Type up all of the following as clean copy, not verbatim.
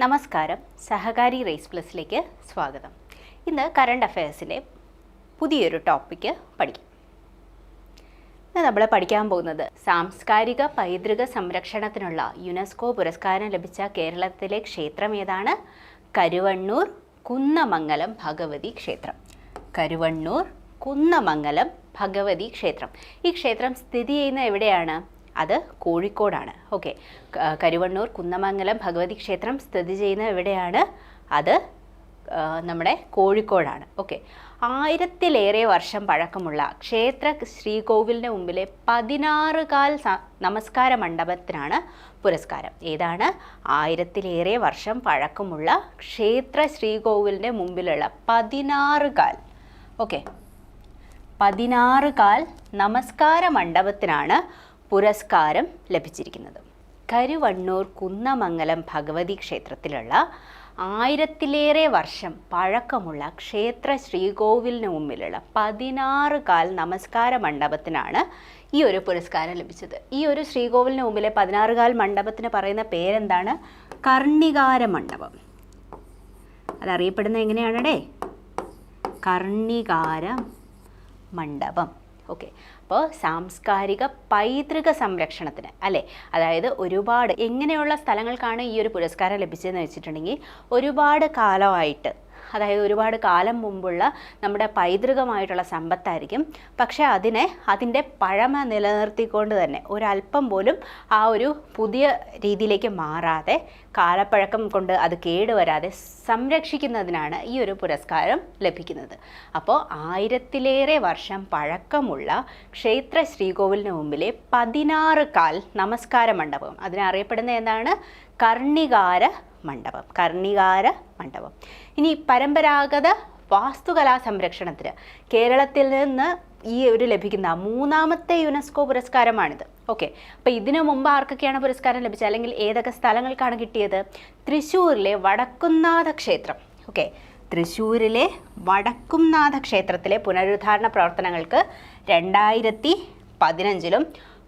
നമസ്കാരം, സഹകാരി റേസ് പ്ലസിലേക്ക് സ്വാഗതം. ഇന്ന് കറണ്ട് അഫയേഴ്സിലെ പുതിയൊരു ടോപ്പിക്ക് പഠിക്കാം. ഇന്ന് നമ്മൾ പഠിക്കാൻ പോകുന്നത് സാംസ്കാരിക പൈതൃക സംരക്ഷണത്തിനുള്ള യുനെസ്കോ പുരസ്കാരം ലഭിച്ച കേരളത്തിലെ ക്ഷേത്രം ഏതാണ്? കരുവണ്ണൂർ കുന്നമംഗലം ഭഗവതി ക്ഷേത്രം. കരുവണ്ണൂർ കുന്നമംഗലം ഭഗവതി ക്ഷേത്രം. ഈ ക്ഷേത്രം സ്ഥിതി ചെയ്യുന്ന എവിടെയാണ്? അത് കോഴിക്കോടാണ്. ഓക്കെ, കരുവണ്ണൂർ കുന്നമംഗലം ഭഗവതി ക്ഷേത്രം സ്ഥിതി ചെയ്യുന്ന എവിടെയാണ്? അത് നമ്മുടെ കോഴിക്കോടാണ്. ഓക്കെ, 1000-ലേറെ വർഷം പഴക്കമുള്ള ക്ഷേത്ര ശ്രീകോവിലിന് മുമ്പിലെ 16 കാൽ നമസ്കാര മണ്ഡപത്തിനാണ് പുരസ്കാരം. ഏതാണ്? 1000-ലേറെ വർഷം പഴക്കമുള്ള ക്ഷേത്ര ശ്രീകോവിലിൻ്റെ മുമ്പിലുള്ള 16 കാൽ 16 കാൽ നമസ്കാര മണ്ഡപത്തിനാണ് പുരസ്കാരം ലഭിച്ചിരിക്കുന്നത്. കരുവണ്ണൂർ കുന്നമംഗലം ഭഗവതി ക്ഷേത്രത്തിലുള്ള 1000-ലേറെ വർഷം പഴക്കമുള്ള ക്ഷേത്ര ശ്രീകോവിലിന് മുമ്പിലുള്ള 16 കാൽ നമസ്കാര മണ്ഡപത്തിനാണ് ഈ ഒരു പുരസ്കാരം ലഭിച്ചത്. ഈ ഒരു ശ്രീകോവിലിന് മുമ്പിലെ 16 കാൽ മണ്ഡപത്തിന് പറയുന്ന പേരെന്താണ്? കർണികാര മണ്ഡപം. അതറിയപ്പെടുന്നത് എങ്ങനെയാണേ? കർണികാര മണ്ഡപം. ഓക്കെ, അപ്പോൾ സാംസ്കാരിക പൈതൃക സംരക്ഷണത്തിന് അല്ലേ, അതായത് ഒരുപാട് എങ്ങനെയുള്ള സ്ഥലങ്ങൾക്കാണ് ഈ ഒരു പുരസ്കാരം ലഭിച്ചതെന്ന് വെച്ചിട്ടുണ്ടെങ്കിൽ ഒരുപാട് കാലമായിട്ട്, അതായത് ഒരുപാട് കാലം മുമ്പുള്ള നമ്മുടെ പൈതൃകമായിട്ടുള്ള സമ്പത്തായിരിക്കും. പക്ഷേ അതിൻ്റെ പഴമ നിലനിർത്തിക്കൊണ്ട് തന്നെ ഒരല്പം പോലും ആ ഒരു പുതിയ രീതിയിലേക്ക് മാറാതെ കാലപ്പഴക്കം കൊണ്ട് അത് കേടുവരാതെ സംരക്ഷിക്കുന്നതിനാണ് ഈ ഒരു പുരസ്കാരം ലഭിക്കുന്നത്. അപ്പോൾ 1000-ലേറെ വർഷം പഴക്കമുള്ള ക്ഷേത്ര ശ്രീകോവിലിന് മുമ്പിലെ 16 കാൽ നമസ്കാര മണ്ഡപം, അതിനറിയപ്പെടുന്ന എന്താണ്? കർണികാര മണ്ഡപം. കർണികാര മണ്ഡപം. ഇനി പരമ്പരാഗത വാസ്തുകലാ സംരക്ഷണത്തിന് കേരളത്തിൽ നിന്ന് ഈ ഒരു ലഭിക്കുന്ന 3ാമത്തെ യുനെസ്കോ പുരസ്കാരമാണിത്. ഓക്കെ, അപ്പോൾ ഇതിനു മുമ്പ് ആർക്കൊക്കെയാണ് പുരസ്കാരം ലഭിച്ചത്, അല്ലെങ്കിൽ ഏതൊക്കെ സ്ഥലങ്ങൾക്കാണ് കിട്ടിയത്? തൃശ്ശൂരിലെ വടക്കുംനാഥ ക്ഷേത്രം. ഓക്കെ, തൃശ്ശൂരിലെ വടക്കുംനാഥ ക്ഷേത്രത്തിലെ പുനരുദ്ധാരണ പ്രവർത്തനങ്ങൾക്ക് 2015-ലും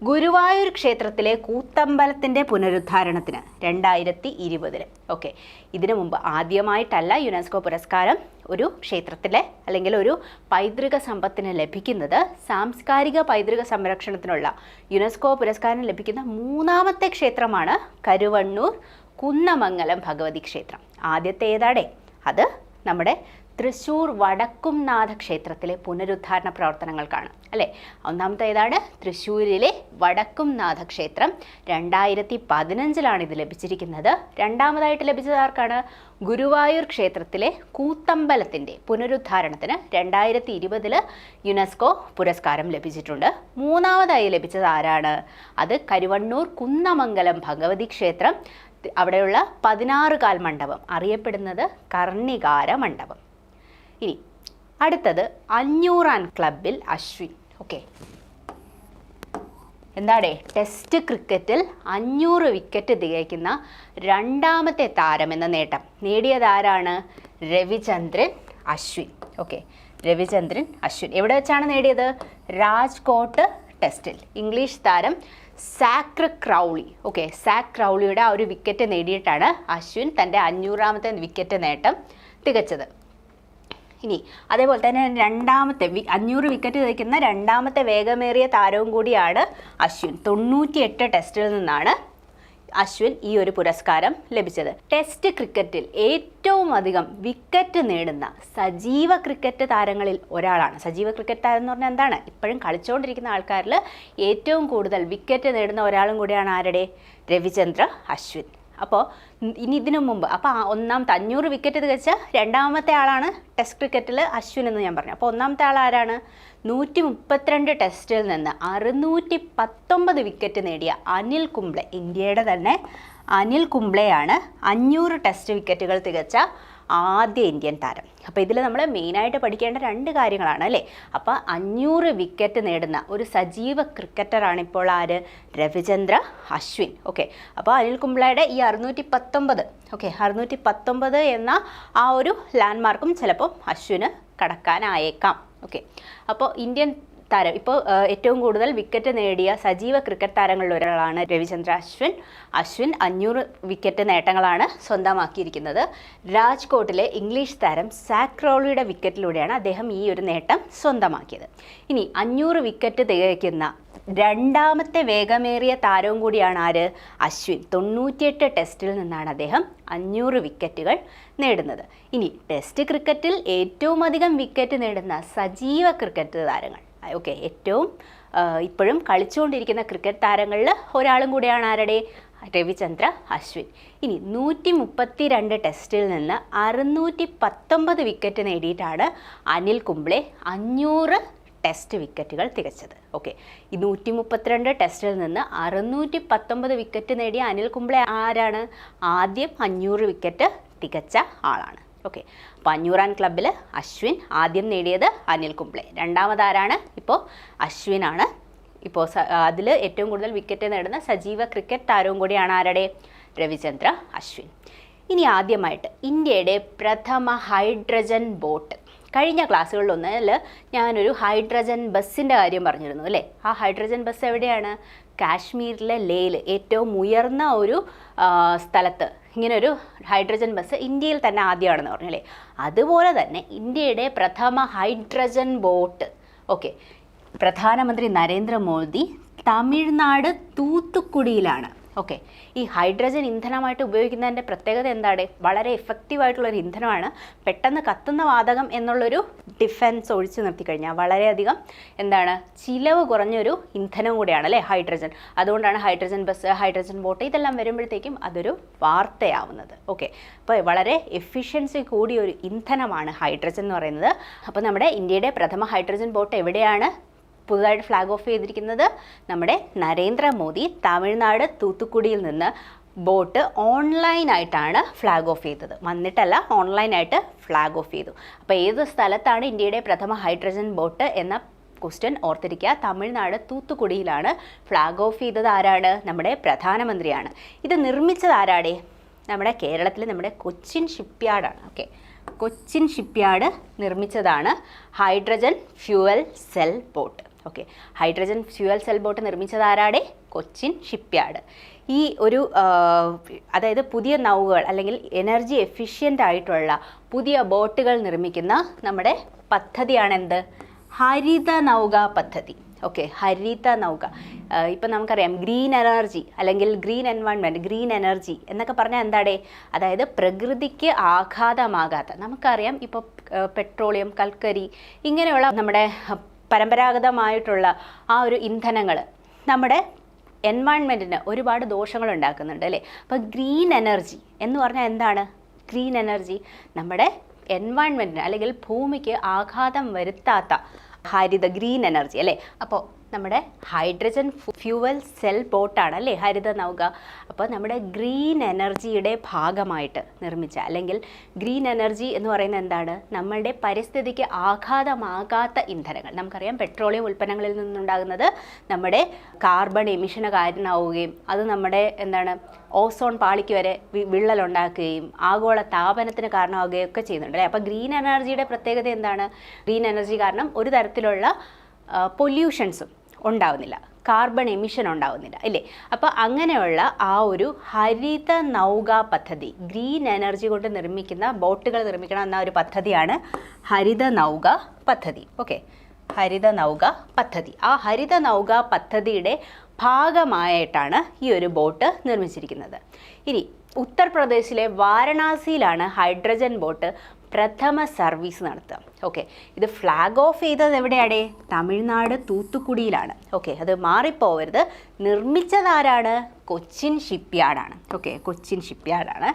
ഗുരുവായൂർ ക്ഷേത്രത്തിലെ കൂത്തമ്പലത്തിൻ്റെ പുനരുദ്ധാരണത്തിന് 2020-ലും. ഓക്കെ, ഇതിനു മുമ്പ് ആദ്യമായിട്ടല്ല യുനെസ്കോ പുരസ്കാരം ഒരു ക്ഷേത്രത്തിലെ അല്ലെങ്കിൽ ഒരു പൈതൃക സമ്പത്തിന് ലഭിക്കുന്നത്. സാംസ്കാരിക പൈതൃക സംരക്ഷണത്തിനുള്ള യുനെസ്കോ പുരസ്കാരം ലഭിക്കുന്ന 3ാമത്തെ ക്ഷേത്രമാണ് കരുവണ്ണൂർ കുന്നമംഗലം ഭഗവതി ക്ഷേത്രം. ആദ്യത്തെ ഏതാടേ? അത് നമ്മുടെ തൃശ്ശൂർ വടക്കുംനാഥ ക്ഷേത്രത്തിലെ പുനരുദ്ധാരണ പ്രവർത്തനങ്ങൾക്കാണ് അല്ലേ. ഒന്നാമത്തെ ഏതാണ്? തൃശ്ശൂരിലെ വടക്കുംനാഥ ക്ഷേത്രം. 2015-ലാണ് ഇത് ലഭിച്ചിരിക്കുന്നത്. രണ്ടാമതായിട്ട് ലഭിച്ചത് ആർക്കാണ്? ഗുരുവായൂർ ക്ഷേത്രത്തിലെ കൂത്തമ്പലത്തിൻ്റെ പുനരുദ്ധാരണത്തിന് 2020-ല് യുനെസ്കോ പുരസ്കാരം ലഭിച്ചിട്ടുണ്ട്. മൂന്നാമതായി ലഭിച്ചത് ആരാണ്? അത് കരുവണ്ണൂർ കുന്നമംഗലം ഭഗവതി ക്ഷേത്രം. അവിടെയുള്ള 16 കാൽ മണ്ഡപം അറിയപ്പെടുന്നത് കർണികാര മണ്ഡപം. ഇനി അടുത്തത് 500 ക്ലബിൽ അശ്വിൻ. ഓക്കെ, എന്താടേ? ടെസ്റ്റ് ക്രിക്കറ്റിൽ 500 വിക്കറ്റ് തികയ്ക്കുന്ന 2ാമത്തെ താരമെന്ന നേട്ടം നേടിയതാരാണ്? രവിചന്ദ്രൻ അശ്വിൻ. ഓക്കെ, രവിചന്ദ്രൻ അശ്വിൻ എവിടെ വെച്ചാണ് നേടിയത്? രാജ്കോട്ട് ടെസ്റ്റിൽ. ഇംഗ്ലീഷ് താരം സാക് ക്രൗളി. ഓക്കെ, സാക് ക്രൗളിയുടെ ആ ഒരു വിക്കറ്റ് നേടിയിട്ടാണ് അശ്വിൻ തൻ്റെ 500ാമത്തെ വിക്കറ്റ് നേട്ടം തികച്ചത്. ഇനി അതേപോലെ തന്നെ 500 വിക്കറ്റ് തികയ്ക്കുന്ന 2ാമത്തെ വേഗമേറിയ താരവും കൂടിയാണ് അശ്വിൻ. 98 ടെസ്റ്റിൽ നിന്നാണ് അശ്വിൻ ഈ ഒരു പുരസ്കാരം ലഭിച്ചത്. ടെസ്റ്റ് ക്രിക്കറ്റിൽ ഏറ്റവും അധികം വിക്കറ്റ് നേടുന്ന സജീവ ക്രിക്കറ്റ് താരങ്ങളിൽ ഒരാളാണ്. സജീവ ക്രിക്കറ്റ് താരം എന്ന് പറഞ്ഞാൽ എന്താണ്? ഇപ്പോഴും കളിച്ചുകൊണ്ടിരിക്കുന്ന ആൾക്കാരിൽ ഏറ്റവും കൂടുതൽ വിക്കറ്റ് നേടുന്ന ഒരാളും കൂടിയാണ് ആരുടെ? രവിചന്ദ്ര അശ്വിൻ. അപ്പോൾ ഇനി ഇതിനു മുമ്പ് അപ്പോൾ 500 വിക്കറ്റ് തികച്ച 2ാമത്തെ ആളാണ് ടെസ്റ്റ് ക്രിക്കറ്റിൽ അശ്വിൻ എന്ന് ഞാൻ പറഞ്ഞു. അപ്പോൾ 1ാമത്തെ ആൾ ആരാണ്? 132 ടെസ്റ്റിൽ നിന്ന് 619 വിക്കറ്റ് നേടിയ അനിൽ കുംബ്ലെ. ഇന്ത്യയുടെ തന്നെ അനിൽ കുംബ്ലെയാണ് 500 ടെസ്റ്റ് വിക്കറ്റുകൾ തികച്ച ആദ്യ ഇന്ത്യൻ താരം. അപ്പോൾ ഇതിൽ നമ്മൾ മെയിനായിട്ട് പഠിക്കേണ്ട 2 കാര്യങ്ങളാണ് അല്ലേ. അപ്പോൾ 500 വിക്കറ്റ് നേടുന്ന ഒരു സജീവ ക്രിക്കറ്ററാണ് ഇപ്പോൾ ആര്? രവിചന്ദ്ര അശ്വിൻ. ഓക്കെ, അപ്പോൾ അനിൽ കുംബ്ലെയുടെ ഈ 619 619 എന്ന ആ ഒരു ലാൻഡ്മാർക്കും ചിലപ്പോൾ അശ്വിന് കടക്കാനായേക്കാം. ഓക്കെ, അപ്പോൾ ഇന്ത്യൻ താരം. ഇപ്പോൾ ഏറ്റവും കൂടുതൽ വിക്കറ്റ് നേടിയ സജീവ ക്രിക്കറ്റ് താരങ്ങളിൽ ഒരാളാണ് രവിചന്ദ്ര അശ്വിൻ. അശ്വിൻ 500 വിക്കറ്റ് നേട്ടങ്ങളാണ് സ്വന്തമാക്കിയിരിക്കുന്നത്. രാജ്കോട്ടിലെ ഇംഗ്ലീഷ് താരം സാക് ക്രോളിയുടെ വിക്കറ്റിലൂടെയാണ് അദ്ദേഹം ഈ ഒരു നേട്ടം സ്വന്തമാക്കിയത്. ഇനി 500 വിക്കറ്റ് തികയ്ക്കുന്ന രണ്ടാമത്തെ വേഗമേറിയ താരവും കൂടിയാണ് ആര്? അശ്വിൻ. 98 ടെസ്റ്റിൽ നിന്നാണ് അദ്ദേഹം 500 വിക്കറ്റുകൾ നേടുന്നത്. ഇനി ടെസ്റ്റ് ക്രിക്കറ്റിൽ ഏറ്റവും അധികം വിക്കറ്റ് നേടുന്ന സജീവ ക്രിക്കറ്റ് താരങ്ങൾ, ഓക്കെ, ഏറ്റവും ഇപ്പോഴും കളിച്ചുകൊണ്ടിരിക്കുന്ന ക്രിക്കറ്റ് താരങ്ങളിൽ ഒരാളും കൂടിയാണ് ആരുടെ? രവിചന്ദ്ര അശ്വിൻ. ഇനി 132 ടെസ്റ്റിൽ നിന്ന് 619 വിക്കറ്റ് നേടിയിട്ടാണ് അനിൽ കുംബ്ലെ 500 ടെസ്റ്റ് വിക്കറ്റുകൾ തികച്ചത്. ഓക്കെ, ഈ 132 ടെസ്റ്റിൽ നിന്ന് 619 വിക്കറ്റ് നേടിയ അനിൽ കുംബ്ലെ ആരാണ്? ആദ്യം 500 വിക്കറ്റ് തികച്ച ആളാണ്. ഓക്കെ, അപ്പോൾ 500 ക്ലബ്ബിൽ അശ്വിൻ, ആദ്യം നേടിയത് അനിൽ കുംബ്ലെ. രണ്ടാമതാരാണ്? ഇപ്പോൾ അശ്വിനാണ്. ഇപ്പോൾ അതിൽ ഏറ്റവും കൂടുതൽ വിക്കറ്റ് നേടുന്ന സജീവ ക്രിക്കറ്റ് താരവും കൂടിയാണ് ആരുടെ? രവിചന്ദ്ര അശ്വിൻ. ഇനി ആദ്യമായിട്ട് ഇന്ത്യയുടെ പ്രഥമ ഹൈഡ്രജൻ ബോട്ട്. കഴിഞ്ഞ ക്ലാസ്സുകളിലൊന്നിൽ ഞാനൊരു ഹൈഡ്രജൻ ബസ്സിൻ്റെ കാര്യം പറഞ്ഞിരുന്നു അല്ലേ? ആ ഹൈഡ്രജൻ ബസ് എവിടെയാണ്? കാശ്മീരിലെ ലേയിൽ ഏറ്റവും ഉയർന്ന ഒരു സ്ഥലത്ത് ഇങ്ങനൊരു ഹൈഡ്രജൻ ബസ് ഇന്ത്യയിൽ തന്നെ ആദ്യമാണെന്ന് പറഞ്ഞല്ലേ? അതുപോലെ തന്നെ ഇന്ത്യയുടെ പ്രഥമ ഹൈഡ്രജൻ ബോട്ട്, ഓക്കെ, പ്രധാനമന്ത്രി നരേന്ദ്രമോദി തമിഴ്നാട് തൂത്തുക്കുടിയിലാണ്. ഓക്കെ, ഈ ഹൈഡ്രജൻ ഇന്ധനമായിട്ട് ഉപയോഗിക്കുന്നതിൻ്റെ പ്രത്യേകത എന്താണ്? വളരെ എഫക്റ്റീവായിട്ടുള്ളൊരു ഇന്ധനമാണ്. പെട്ടെന്ന് കത്തുന്ന വാതകം എന്നുള്ളൊരു ഡിഫൻസ് ഒഴിച്ചു നിർത്തിക്കഴിഞ്ഞാൽ വളരെയധികം എന്താണ്, ചിലവ് കുറഞ്ഞൊരു ഇന്ധനം കൂടിയാണ് അല്ലേ ഹൈഡ്രജൻ. അതുകൊണ്ടാണ് ഹൈഡ്രജൻ ബസ്, ഹൈഡ്രജൻ ബോട്ട് ഇതെല്ലാം വരുമ്പോഴത്തേക്കും അതൊരു വാർത്തയാവുന്നത്. ഓക്കെ, അപ്പോൾ വളരെ എഫിഷ്യൻസി കൂടിയ ഒരു ഇന്ധനമാണ് ഹൈഡ്രജൻ എന്ന് പറയുന്നത്. അപ്പോൾ നമ്മുടെ ഇന്ത്യയുടെ പ്രഥമ ഹൈഡ്രജൻ ബോട്ട് എവിടെയാണ് പുതുതായിട്ട് ഫ്ലാഗ് ഓഫ് ചെയ്തിരിക്കുന്നത്? നമ്മുടെ നരേന്ദ്രമോദി തമിഴ്നാട് തൂത്തുക്കുടിയിൽ നിന്ന് ബോട്ട് ഓൺലൈനായിട്ടാണ് ഫ്ലാഗ് ഓഫ് ചെയ്തത്. വന്നിട്ടല്ല, ഓൺലൈനായിട്ട് ഫ്ലാഗ് ഓഫ് ചെയ്തു. അപ്പോൾ ഏത് സ്ഥലത്താണ് ഇന്ത്യയുടെ പ്രഥമ ഹൈഡ്രജൻ ബോട്ട് എന്ന ക്വസ്റ്റ്യൻ ഓർത്തിരിക്കുക. തമിഴ്നാട് തൂത്തുക്കുടിയിലാണ്. ഫ്ലാഗ് ഓഫ് ചെയ്തത് ആരാണ്? നമ്മുടെ പ്രധാനമന്ത്രിയാണ്. ഇത് നിർമ്മിച്ചത് ആരാടെ? നമ്മുടെ കേരളത്തിൽ നമ്മുടെ കൊച്ചിൻ ഷിപ്പ്യാർഡാണ്. ഓക്കെ, കൊച്ചിൻ ഷിപ്പ്യാർഡ് നിർമ്മിച്ചതാണ് hydrogen fuel cell boat. Okay, hydrogen fuel cell boat നിർമ്മിച്ചത് ആരാടെ? കൊച്ചിൻ ഷിപ്പ്യാർഡ്. ഈ ഒരു അതായത് പുതിയ നൗകകൾ അല്ലെങ്കിൽ എനർജി എഫിഷ്യൻ്റ് ആയിട്ടുള്ള പുതിയ ബോട്ടുകൾ നിർമ്മിക്കുന്ന നമ്മുടെ പദ്ധതിയാണ് എന്ത്? ഹരിത നൗക പദ്ധതി. ഓക്കെ, ഹരിത നൗക. ഇപ്പം നമുക്കറിയാം ഗ്രീൻ എനർജി അല്ലെങ്കിൽ ഗ്രീൻ എൻവയോൺമെൻറ്റ്, ഗ്രീൻ എനർജി എന്നൊക്കെ പറഞ്ഞാൽ എന്താടേ? അതായത് പ്രകൃതിക്ക് ആഘാതമാകാത്ത, നമുക്കറിയാം ഇപ്പോൾ പെട്രോളിയം, കൽക്കരി ഇങ്ങനെയുള്ള നമ്മുടെ പരമ്പരാഗതമായിട്ടുള്ള ആ ഒരു ഇന്ധനങ്ങൾ നമ്മുടെ എൻവയോൺമെൻറ്റിന് ഒരുപാട് ദോഷങ്ങൾ ഉണ്ടാക്കുന്നുണ്ട് അല്ലേ? അപ്പോൾ ഗ്രീൻ എനർജി എന്ന് പറഞ്ഞാൽ എന്താണ്? ഗ്രീൻ എനർജി നമ്മുടെ എൻവയോൺമെൻറ്റിന് അല്ലെങ്കിൽ ഭൂമിക്ക് ആഘാതം വരുത്താത്ത ഗ്രീൻ എനർജി അല്ലേ? അപ്പോൾ നമ്മുടെ ഹൈഡ്രജൻ ഫ്യൂവൽ സെൽ ബോട്ടാണ് അല്ലേ ഹരിത നൗക. അപ്പോൾ നമ്മുടെ ഗ്രീൻ എനർജിയുടെ ഭാഗമായിട്ട് നിർമ്മിച്ച അല്ലെങ്കിൽ ഗ്രീൻ എനർജി എന്ന് പറയുന്നത് എന്താണ്? നമ്മളുടെ പരിസ്ഥിതിക്ക് ആഘാതമാകാത്ത ഇന്ധനങ്ങൾ. നമുക്കറിയാം പെട്രോളിയം ഉൽപ്പന്നങ്ങളിൽ നിന്നുണ്ടാകുന്നത് നമ്മുടെ കാർബൺ എമിഷന് കാരണമാവുകയും അത് നമ്മുടെ എന്താണ് ഓസോൺ പാളിക്ക് വരെ വിള്ളലുണ്ടാക്കുകയും ആഗോള താപനത്തിന് കാരണമാവുകയും ഒക്കെ ചെയ്യുന്നുണ്ട് അല്ലേ? അപ്പോൾ ഗ്രീൻ എനർജിയുടെ പ്രത്യേകത എന്താണ്? ഗ്രീൻ എനർജി കാരണം ഒരു തരത്തിലുള്ള പൊല്യൂഷൻസും ഉണ്ടാവുന്നില്ല, കാർബൺ എമിഷൻ ഉണ്ടാവുന്നില്ല അല്ലേ? അപ്പോൾ അങ്ങനെയുള്ള ആ ഒരു ഹരിത നൗക പദ്ധതി, ഗ്രീൻ എനർജി കൊണ്ട് നിർമ്മിക്കുന്ന ബോട്ടുകൾ നിർമ്മിക്കണം എന്ന ഒരു പദ്ധതിയാണ് ഹരിത നൗക പദ്ധതി. ഓക്കെ, ഹരിത നൗക പദ്ധതി. ആ ഹരിത നൗക പദ്ധതിയുടെ ഭാഗമായിട്ടാണ് ഈ ഒരു ബോട്ട് നിർമ്മിച്ചിരിക്കുന്നത്. ഇനി ഉത്തർപ്രദേശിലെ വാരണാസിയിലാണ് ഹൈഡ്രജൻ ബോട്ട് പ്രഥമ സർവീസ് നടത്തുക. ഓക്കെ, ഇത് ഫ്ലാഗ് ഓഫ് ചെയ്തത് എവിടെയാണേ? തമിഴ്നാട് തൂത്തുക്കുടിയിലാണ്. ഓക്കെ, അത് മാറിപ്പോവരുത്. നിർമ്മിച്ചതാരാണ്? കൊച്ചിൻ ഷിപ്പ്യാർഡാണ്. ഓക്കെ, കൊച്ചിൻ ഷിപ്പ്യാർഡാണ്.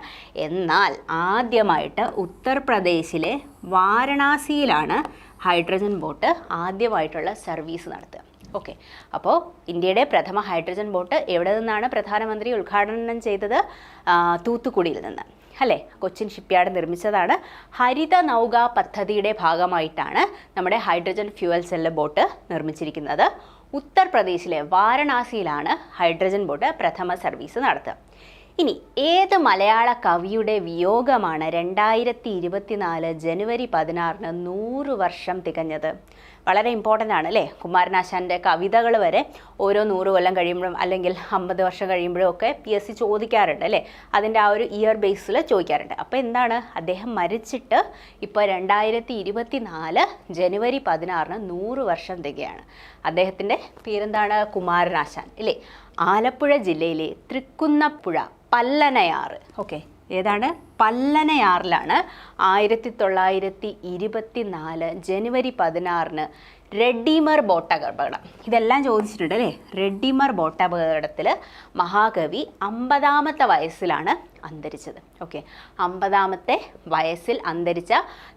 എന്നാൽ ആദ്യമായിട്ട് ഉത്തർപ്രദേശിലെ വാരണാസിയിലാണ് ഹൈഡ്രജൻ ബോട്ട് ആദ്യമായിട്ടുള്ള സർവീസ് നടത്തുക. ഓക്കെ, അപ്പോൾ ഇന്ത്യയുടെ പ്രഥമ ഹൈഡ്രജൻ ബോട്ട് എവിടെ നിന്നാണ് പ്രധാനമന്ത്രി ഉദ്ഘാടനം ചെയ്തത്? തൂത്തുക്കുടിയിൽ നിന്ന് അല്ലേ? കൊച്ചിൻ ഷിപ്പ്യാർഡ് നിർമ്മിച്ചതാണ്. ഹരിത നൗക പദ്ധതിയുടെ ഭാഗമായിട്ടാണ് നമ്മുടെ ഹൈഡ്രജൻ ഫ്യൂവൽ സെല്ല് ബോട്ട് നിർമ്മിച്ചിരിക്കുന്നത്. ഉത്തർപ്രദേശിലെ വാരണാസിയിലാണ് ഹൈഡ്രജൻ ബോട്ട് പ്രഥമ സർവീസ് നടത്തുക. ഇനി ഏത് മലയാള കവിയുടെ വിയോഗമാണ് 2024 ജനുവരി 16 100 വർഷം തികഞ്ഞത്? വളരെ ഇമ്പോർട്ടൻ്റ് ആണ് അല്ലേ? കുമാരനാശാൻ്റെ കവിതകൾ വരെ ഓരോ 100 കൊല്ലം കഴിയുമ്പോഴും അല്ലെങ്കിൽ 50 വർഷം കഴിയുമ്പോഴും ഒക്കെ PSC ചോദിക്കാറുണ്ട് അല്ലേ? അതിൻ്റെ ആ ഒരു ഇയർ ബേസിൽ ചോദിക്കാറുണ്ട്. അപ്പോൾ എന്താണ്, അദ്ദേഹം മരിച്ചിട്ട് ഇപ്പോൾ 2024 ജനുവരി 16 100 വർഷം തികയാണ്. അദ്ദേഹത്തിൻ്റെ പേരെന്താണ്? കുമാരനാശാൻ ഇല്ലേ? ആലപ്പുഴ ജില്ലയിലെ തൃക്കുന്നപ്പുഴ പല്ലനയാറ്, ഓക്കെ, ഏതാണ്? പല്ലനയാറിലാണ് 1924 ജനുവരി 16 റെഡ്ഡിമർ ബോട്ട് അപകടം. ഇതെല്ലാം ചോദിച്ചിട്ടുണ്ട് അല്ലേ? റെഡ്ഡിമർ ബോട്ട് അപകടത്തിൽ മഹാകവി 50ാമത്തെ വയസ്സിലാണ് അന്തരിച്ചത്. ഓക്കെ, 50ാമത്തെ വയസ്സിൽ അന്തരിച്ച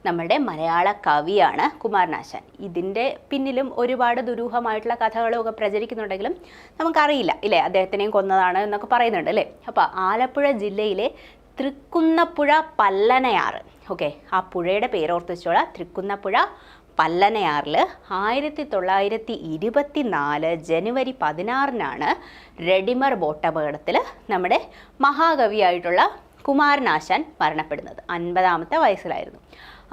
നമ്മുടെ മലയാള കവിയാണ് കുമാരനാശാൻ. ഇതിൻ്റെ പിന്നിലും ഒരുപാട് ദുരൂഹമായിട്ടുള്ള കഥകളും ഒക്കെ പ്രചരിക്കുന്നുണ്ടെങ്കിലും നമുക്കറിയില്ല ഇല്ലേ? അദ്ദേഹത്തിനെയും കൊന്നതാണ് എന്നൊക്കെ പറയുന്നുണ്ട് അല്ലേ? അപ്പോൾ ആലപ്പുഴ ജില്ലയിലെ തൃക്കുന്നപ്പുഴ പല്ലനയാറ്, ഓക്കെ, ആ പുഴയുടെ പേരോർത്ത് വെച്ചോളാം. തൃക്കുന്നപ്പുഴ പല്ലനയാറിൽ 1924 ജനുവരി 16 റെഡിമർ ബോട്ട് അപകടത്തിൽ നമ്മുടെ മഹാകവിയായിട്ടുള്ള കുമാരനാശാൻ മരണപ്പെടുന്നത്. 50ാമത്തെ വയസ്സിലായിരുന്നു.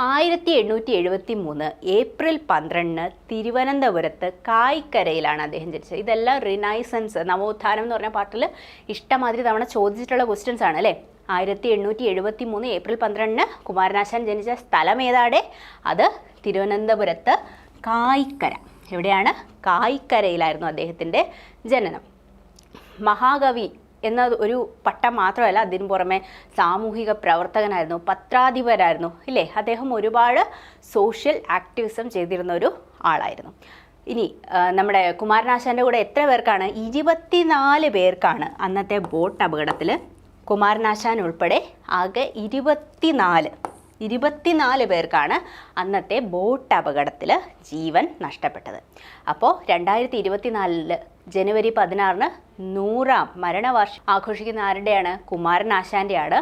1873 ഏപ്രിൽ 12 തിരുവനന്തപുരത്ത് കായിക്കരയിലാണ് അദ്ദേഹം ജനിച്ചത്. ഇതെല്ലാം റിനൈസൻസ്, നവോത്ഥാനം എന്ന് പറഞ്ഞ പാട്ടിൽ ഇഷ്ടമാതിരി തവണ ചോദിച്ചിട്ടുള്ള ക്വസ്റ്റ്യൻസ് ആണ് അല്ലേ? 1873 ഏപ്രിൽ 12 കുമാരനാശാൻ ജനിച്ച സ്ഥലം ഏതാടെ? അത് തിരുവനന്തപുരത്ത് കായിക്കര. എവിടെയാണ്? കായിക്കരയിലായിരുന്നു അദ്ദേഹത്തിൻ്റെ ജനനം. മഹാകവി എന്ന ഒരു പട്ടം മാത്രമല്ല, അതിനു പുറമെ സാമൂഹിക പ്രവർത്തകനായിരുന്നു, പത്രാധിപരായിരുന്നു ഇല്ലേ? അദ്ദേഹം ഒരുപാട് സോഷ്യൽ ആക്ടിവിസം ചെയ്തിരുന്ന ഒരു ആളായിരുന്നു. ഇനി നമ്മുടെ കുമാരനാശാൻ്റെ കൂടെ എത്ര പേർക്കാണ്? 24 പേർക്കാണ് അന്നത്തെ ബോട്ട് അപകടത്തിൽ, കുമാരനാശാൻ ഉൾപ്പെടെ ആകെ 24 പേർക്കാണ് അന്നത്തെ ബോട്ട് അപകടത്തിൽ ജീവൻ നഷ്ടപ്പെട്ടത്. അപ്പോൾ 2024 ജനുവരി 16 100ാം മരണവാർഷികം ആഘോഷിക്കുന്ന ആരുടെയാണ്? കുമാരനാശാൻ്റെയാണ്.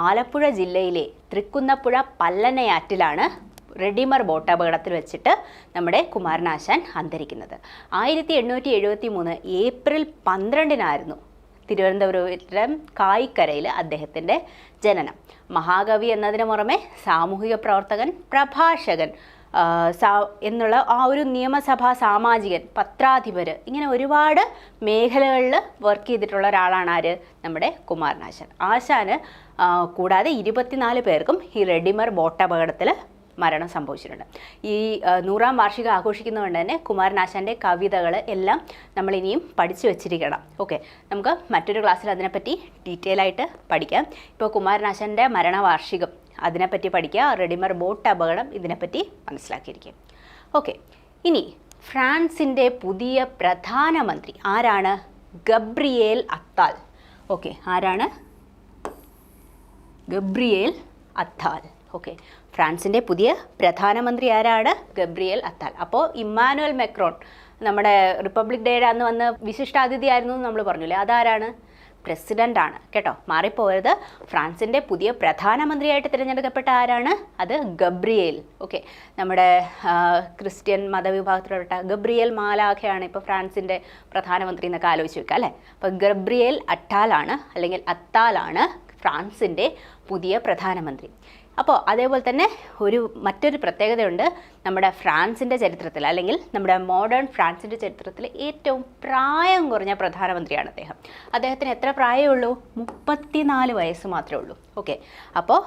ആലപ്പുഴ ജില്ലയിലെ തൃക്കുന്നപ്പുഴ പല്ലനയാറ്റിലാണ് റെഡിമർ ബോട്ട് അപകടത്തിൽ വെച്ചിട്ട് നമ്മുടെ കുമാരനാശാൻ അന്തരിക്കുന്നത്. 1873 ഏപ്രിൽ 12 തിരുവനന്തപുരം കായിക്കരയിൽ അദ്ദേഹത്തിൻ്റെ ജനനം. മഹാകവി എന്നതിന് പുറമെ സാമൂഹിക പ്രവർത്തകൻ, പ്രഭാഷകൻ എന്നുള്ള ആ ഒരു നിയമസഭാ സാമാജികൻ, പത്രാധിപർ, ഇങ്ങനെ ഒരുപാട് മേഖലകളിൽ വർക്ക് ചെയ്തിട്ടുള്ള ഒരാളാണ് ആര്? നമ്മുടെ കുമാരനാശാൻ. ആശാന് കൂടാതെ 24 പേർക്കും ഈ റെഡിമർ ബോട്ട് അപകടത്തിൽ മരണം സംഭവിച്ചിട്ടുണ്ട്. ഈ 100ാം വാർഷികം ആഘോഷിക്കുന്നതുകൊണ്ട് തന്നെ കുമാരനാശാൻ്റെ കവിതകൾ എല്ലാം നമ്മളിനിയും പഠിച്ചു വെച്ചിരിക്കണം. ഓക്കെ, നമുക്ക് മറ്റൊരു ക്ലാസ്സിൽ അതിനെപ്പറ്റി ഡീറ്റെയിൽ ആയിട്ട് പഠിക്കാം. ഇപ്പോൾ കുമാരനാശാൻ്റെ മരണവാർഷികം അതിനെപ്പറ്റി പഠിക്കുക, റെഡിമർ ബോട്ട് അപകടം ഇതിനെപ്പറ്റി മനസ്സിലാക്കിയിരിക്കും. ഓക്കെ, ഇനി ഫ്രാൻസിൻ്റെ പുതിയ പ്രധാനമന്ത്രി ആരാണ്? Gabriel Attal. ഓക്കെ, ആരാണ്? Gabriel Attal. ഓക്കെ, ഫ്രാൻസിൻ്റെ പുതിയ പ്രധാനമന്ത്രി ആരാണ്? ഗബ്രിയേൽ അത്താൽ. അപ്പോൾ ഇമ്മാനുവൽ മാക്രോൺ നമ്മുടെ റിപ്പബ്ലിക് ഡേയുടെ അന്ന് വന്ന് വിശിഷ്ടാതിഥിയായിരുന്നു എന്ന് നമ്മൾ പറഞ്ഞില്ലേ, അതാരാണ്? പ്രസിഡൻ്റ് ആണ് കേട്ടോ, മാറിപ്പോയത്. ഫ്രാൻസിൻ്റെ പുതിയ പ്രധാനമന്ത്രിയായിട്ട് തിരഞ്ഞെടുക്കപ്പെട്ട ആരാണ്? അത് ഗബ്രിയേൽ. ഓക്കെ, നമ്മുടെ ക്രിസ്ത്യൻ മതവിഭാഗത്തിൽപ്പെട്ട ഗബ്രിയേൽ മാലാഖയാണ് ഇപ്പോൾ ഫ്രാൻസിൻ്റെ പ്രധാനമന്ത്രി എന്നൊക്കെ ആലോചിച്ച് വെക്കുക അല്ലേ? അപ്പോൾ ഗബ്രിയേൽ അട്ടാലാണ് അല്ലെങ്കിൽ അത്താലാണ് ഫ്രാൻസിൻ്റെ പുതിയ പ്രധാനമന്ത്രി. അപ്പോൾ അതേപോലെ തന്നെ മറ്റൊരു പ്രത്യേകതയുണ്ട്. നമ്മുടെ ഫ്രാൻസിൻ്റെ ചരിത്രത്തിൽ അല്ലെങ്കിൽ നമ്മുടെ മോഡേൺ ഫ്രാൻസിൻ്റെ ചരിത്രത്തിൽ ഏറ്റവും പ്രായം കുറഞ്ഞ പ്രധാനമന്ത്രിയാണ് അദ്ദേഹം. അദ്ദേഹത്തിന് എത്ര പ്രായമേ ഉള്ളൂ? 34 വയസ്സ് മാത്രമേ ഉള്ളൂ. ഓക്കെ, അപ്പോൾ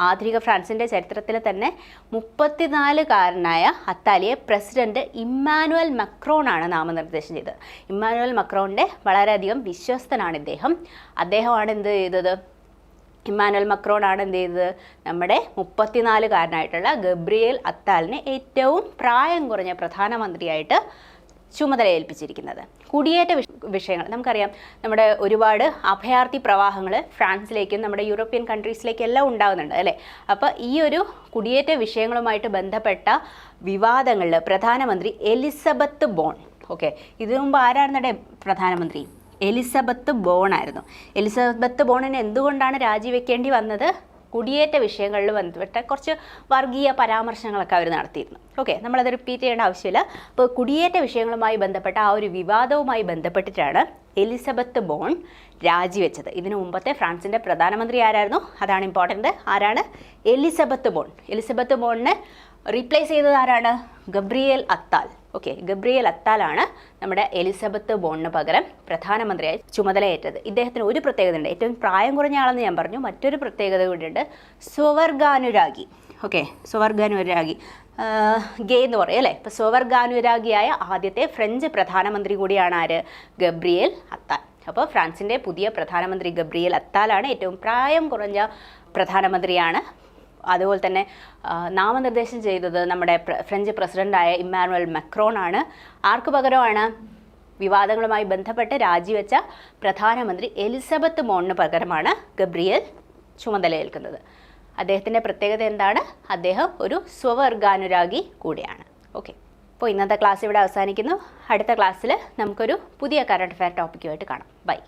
ആധുനിക ഫ്രാൻസിൻ്റെ ചരിത്രത്തിൽ തന്നെ 34-കാരനായ അത്താലിയെ പ്രസിഡന്റ് ഇമ്മാനുവൽ മക്രോണാണ് നാമനിർദ്ദേശം ചെയ്തത്. ഇമ്മാനുവൽ മക്രോണിൻ്റെ വളരെയധികം വിശ്വസ്തനാണ് ഇദ്ദേഹം. അദ്ദേഹമാണ് എന്ത് ചെയ്തത്? ഇമ്മാനുവൽ മക്രോണാണ് എന്ത് ചെയ്തത്? നമ്മുടെ 34-കാരനായിട്ടുള്ള ഗബ്രിയേൽ അത്താലിനെ ഏറ്റവും പ്രായം കുറഞ്ഞ പ്രധാനമന്ത്രിയായിട്ട് ചുമതല ഏൽപ്പിച്ചിരിക്കുന്നത്. കുടിയേറ്റ വിഷയങ്ങൾ നമുക്കറിയാം. നമ്മുടെ ഒരുപാട് അഭയാർത്ഥി പ്രവാഹങ്ങൾ ഫ്രാൻസിലേക്കും നമ്മുടെ യൂറോപ്യൻ കൺട്രീസിലേക്കും എല്ലാം ഉണ്ടാകുന്നുണ്ട് അല്ലേ? അപ്പോൾ ഈ ഒരു കുടിയേറ്റ വിഷയങ്ങളുമായിട്ട് ബന്ധപ്പെട്ട വിവാദങ്ങളിൽ പ്രധാനമന്ത്രി എലിസബത്ത് ബോൺ. ഓക്കെ, ഇതിനു മുമ്പ് ആരാണ് പ്രധാനമന്ത്രി? എലിസബത്ത് ബോൺ ആയിരുന്നു. എലിസബത്ത് ബോണിന് എന്തുകൊണ്ടാണ് രാജിവെക്കേണ്ടി വന്നത്? കുടിയേറ്റ വിഷയങ്ങളിൽ ബന്ധപ്പെട്ട കുറച്ച് വർഗീയ പരാമർശങ്ങളൊക്കെ അവർ നടത്തിയിരുന്നു. ഓക്കെ, നമ്മളത് റിപ്പീറ്റ് ചെയ്യേണ്ട ആവശ്യമില്ല. അപ്പോൾ കുടിയേറ്റ വിഷയങ്ങളുമായി ബന്ധപ്പെട്ട ആ ഒരു വിവാദവുമായി ബന്ധപ്പെട്ടിട്ടാണ് എലിസബത്ത് ബോൺ രാജിവെച്ചത്. ഇതിനു മുമ്പത്തെ ഫ്രാൻസിൻ്റെ പ്രധാനമന്ത്രി ആരായിരുന്നു? അതാണ് ഇമ്പോർട്ടൻ്റ്. ആരാണ്? Elisabeth Borne. എലിസബത്ത് ബോണിന് റീപ്ലേസ് ചെയ്തത് ആരാണ്? Gabriel Attal. ഓക്കെ, ഗബ്രിയേൽ അത്താലാണ് നമ്മുടെ എലിസബത്ത് ബോണിന് പകരം പ്രധാനമന്ത്രിയായി ചുമതലയേറ്റത്. ഇദ്ദേഹത്തിന് ഒരു പ്രത്യേകത ഉണ്ട്, ഏറ്റവും പ്രായം കുറഞ്ഞ ആളെന്ന് ഞാൻ പറഞ്ഞു, മറ്റൊരു പ്രത്യേകത കൂടിയുണ്ട്, സ്വവർഗാനുരാഗി. ഓക്കെ, സ്വവർഗാനുരാഗി, ഗേ എന്ന് പറയും അല്ലേ. ഇപ്പോൾ സ്വവർഗാനുരാഗിയായ ആദ്യത്തെ ഫ്രഞ്ച് പ്രധാനമന്ത്രി കൂടിയാണ് ആര്? ഗബ്രിയേൽ അത്താൽ. അപ്പോൾ ഫ്രാൻസിൻ്റെ പുതിയ പ്രധാനമന്ത്രി ഗബ്രിയേൽ അത്താലാണ്, ഏറ്റവും പ്രായം കുറഞ്ഞ പ്രധാനമന്ത്രിയാണ്. അതുപോലെ തന്നെ നാമനിർദ്ദേശം ചെയ്തത് നമ്മുടെ ഫ്രഞ്ച് പ്രസിഡൻ്റായ ഇമ്മാനുവൽ മക്രോൺ ആണ്. ആർക്ക് പകരമാണ്? വിവാദങ്ങളുമായി ബന്ധപ്പെട്ട് രാജിവെച്ച പ്രധാനമന്ത്രി എലിസബത്ത് ബോണിന് പകരമാണ് ഗബ്രിയേൽ ചുമതലയേൽക്കുന്നത്. അദ്ദേഹത്തിൻ്റെ പ്രത്യേകത എന്താണ്? അദ്ദേഹം ഒരു സ്വവർഗാനുരാഗി കൂടിയാണ്. ഓക്കെ, അപ്പോൾ ഇന്നത്തെ ക്ലാസ് ഇവിടെ അവസാനിക്കുന്നു. അടുത്ത ക്ലാസ്സിൽ നമുക്കൊരു പുതിയ കറണ്ട് അഫെയർ ടോപ്പിക്കുമായിട്ട് കാണാം. ബൈ.